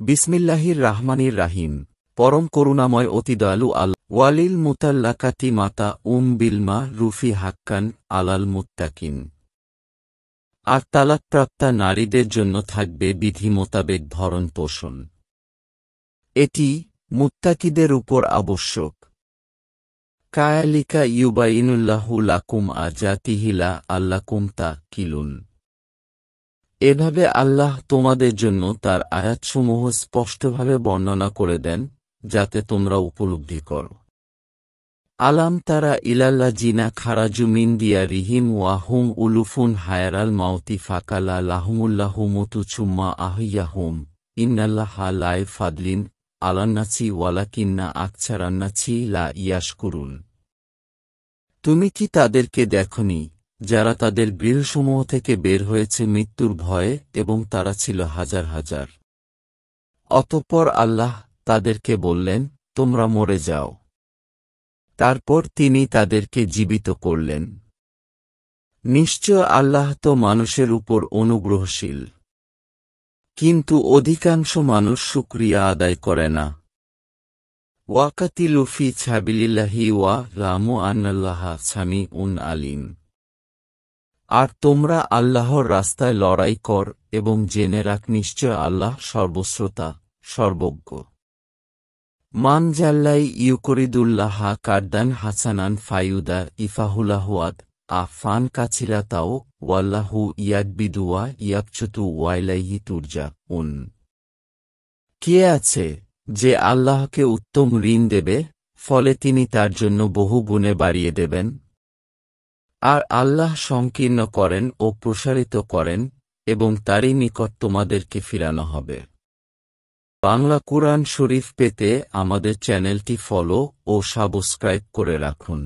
বিসমিল্লাহির রাহমানির রাহিম। পরম করুণাময় অতি দয়ালু ওয়ালিল মুতাল্লাকাতি মাতা বিলমা রুফি হাক্কান আলাল মুত্তাকিন। আর তালাকপ্রাপ্তা নারীদের জন্য থাকবে বিধি মোতাবেক ভরণ পোষণ। এটি মুত্তাকিদের উপর আবশ্যক। কায়ালিকা ইউবাইনুল্লাহু লাকুম আজাতিহিলা আল্লাকুম তাকিলুন। এভাবে আল্লাহ তোমাদের জন্য তার আয়াতসমূহ স্পষ্টভাবে বর্ণনা করে দেন, যাতে তোমরা উপলব্ধি করো। আলাম তারা ইলাল্লাযিনা খারাজু মিন দিয়ারিহিম ওয়া হুম উলুফুন হায়রাল মাউতি ফাকালা লাহুমুল্লাহু মুতু সুম্মা আহইয়াহুম ইন্নাল্লাহা লা ফাদলিন আলান্নাসি ওয়ালাকিন্না আকছারান্নাসি লা ইয়াশকুরুন। তুমি কি তাদেরকে দেখনি যারা তাদের গৃহসমূহ থেকে বের হয়েছে মৃত্যুর ভয়ে, এবং তারা ছিল হাজার হাজার। অতঃপর আল্লাহ তাদেরকে বললেন, তোমরা মরে যাও। তারপর তিনি তাদেরকে জীবিত করলেন। নিশ্চয় আল্লাহ তো মানুষের উপর অনুগ্রহশীল, কিন্তু অধিকাংশ মানুষ শুকরিয়া আদায় করে না। ওয়াকাতিলু ফি সাবিলিল্লাহি ওয়া লামু আন্নাল্লাহা সামিউন আলিম। আর তোমরা আল্লাহর রাস্তায় লড়াই কর এবং জেনে রাখ, নিশ্চয় আল্লাহ সর্বশ্রোতা, সর্বজ্ঞ। মান জাল্লাই ইউকরিদুল্লাহা কারদান হাসানান ফায়ুদা ইফাহুলাহুয়াদ আফান কাছিরাতাও ওয়াল্লাহু ইয়াকবিদুয়া ইয়াকচতু ওয়াইলাইহি তুরজাউন। কে আছে যে আল্লাহকে উত্তম ঋণ দেবে, ফলে তিনি তার জন্য বহু গুণে বাড়িয়ে দেবেন? আর আল্লাহ সংকীর্ণ করেন ও প্রসারিত করেন, এবং তারই নিকট তোমাদেরকে ফিরানো হবে। বাংলা কুরআন শরীফ পেতে আমাদের চ্যানেলটি ফলো ও সাবস্ক্রাইব করে রাখুন।